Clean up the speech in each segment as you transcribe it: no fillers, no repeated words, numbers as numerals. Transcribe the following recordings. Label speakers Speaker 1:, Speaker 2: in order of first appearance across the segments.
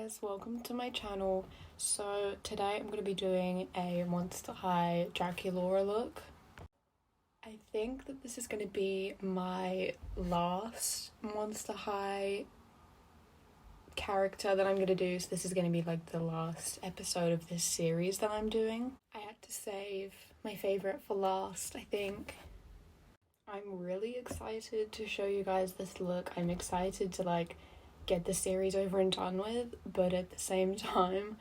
Speaker 1: guys, welcome to my channel. So today I'm going to be doing a Monster High Draculaura look. I think that this is going to be my last Monster High character that I'm going to do, so this is going to be like the last episode of this series that I'm doing. I had to save my favourite for last, I think. I'm really excited to show you guys this look. I'm excited to get the series over and done with, but at the same time,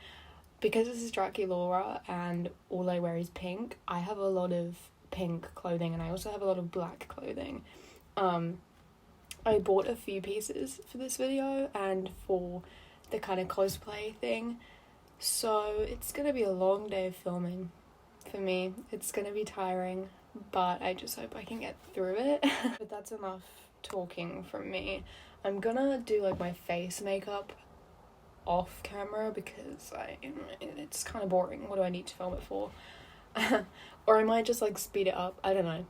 Speaker 1: because this is Draculaura and all I wear is pink, I have a lot of pink clothing and I also have a lot of black clothing. I bought a few pieces for this video and for the kind of cosplay thing, so it's gonna be a long day of filming for me. It's gonna be tiring, but I just hope I can get through it. But that's enough talking from me. I'm gonna do my face makeup off camera because it's kind of boring. What do I need to film it for? Or I might just speed it up, I don't know.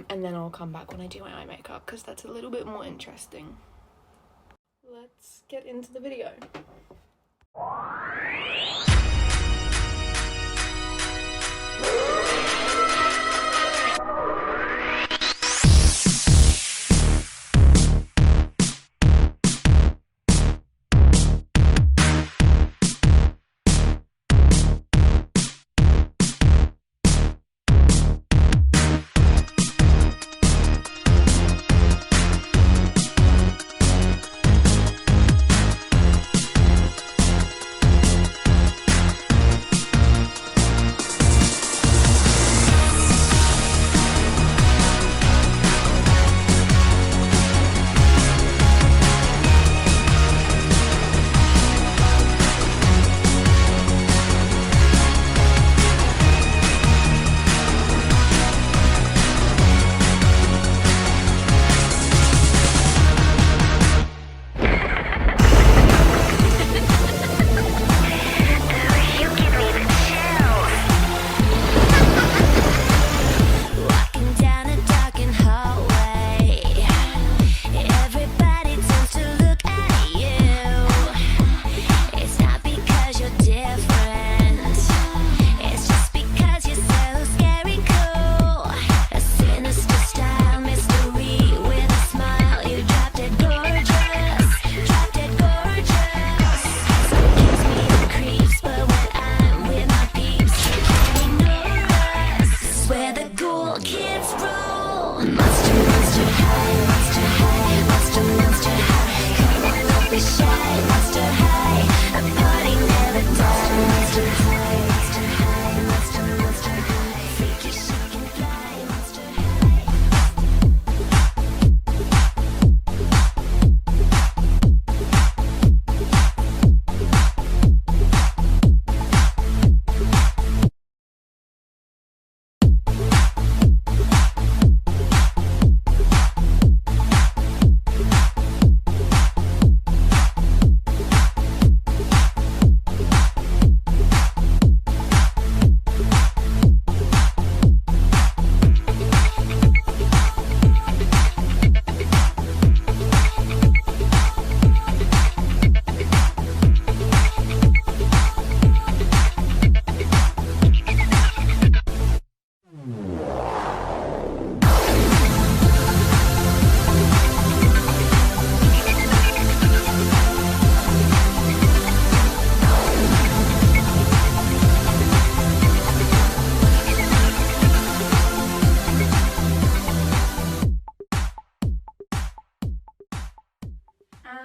Speaker 1: And then I'll come back when I do my eye makeup because that's a little bit more interesting. Let's get into the video.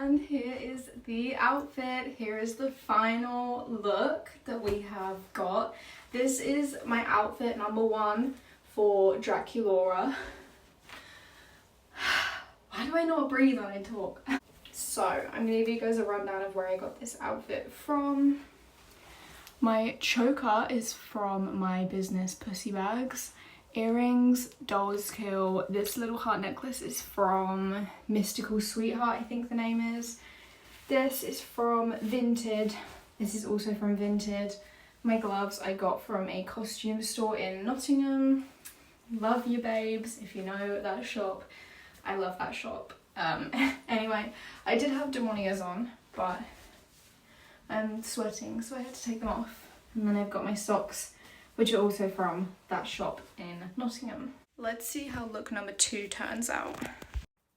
Speaker 1: And here is the outfit. Here is the final look that we have got. This is my outfit number one for Draculaura. Why do I not breathe when I talk? So I'm gonna give you guys a rundown of where I got this outfit from. My choker is from my business Pussy Bags. Earrings, Doll's Kill. This little heart necklace is from Mystical Sweetheart, I think the name is. This is from Vinted. This is also from Vinted. My gloves I got from a costume store in Nottingham. Love you babes, if you know that shop. I love that shop. Anyway, I did have demonias on, but I'm sweating, so I had to take them off. And then I've got my socks, which are also from that shop in Nottingham. Let's see how look number 2 turns out.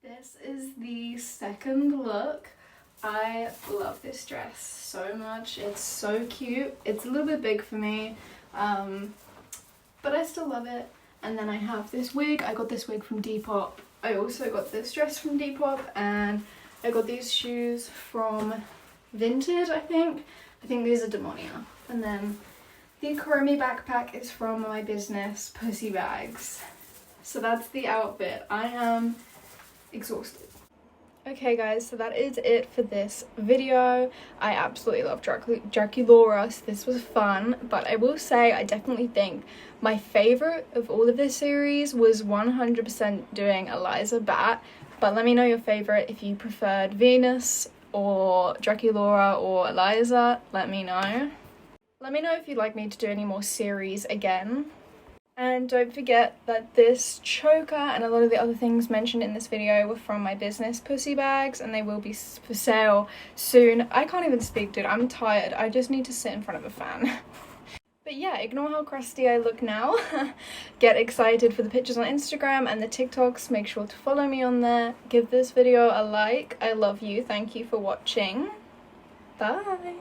Speaker 1: This is the second look. I love this dress so much. It's so cute. It's a little bit big for me, but I still love it. And then I have this wig. I got this wig from Depop. I also got this dress from Depop, and I got these shoes from Vinted, I think. I think these are Demonia. And then the Chromie backpack is from my business, Pussy Bags. So that's the outfit. I am exhausted. Okay guys, so that is it for this video. I absolutely love Draculaura, so this was fun, but I will say I definitely think my favourite of all of this series was 100% doing Eliza Bat, but let me know your favourite. If you preferred Venus or Draculaura or Eliza, let me know. Let me know if you'd like me to do any more series again. And don't forget that this choker and a lot of the other things mentioned in this video were from my business, Pussy Bags, and they will be for sale soon. I can't even speak, dude. I'm tired. I just need to sit in front of a fan. But yeah, ignore how crusty I look now. Get excited for the pictures on Instagram and the TikToks. Make sure to follow me on there. Give this video a like. I love you. Thank you for watching. Bye.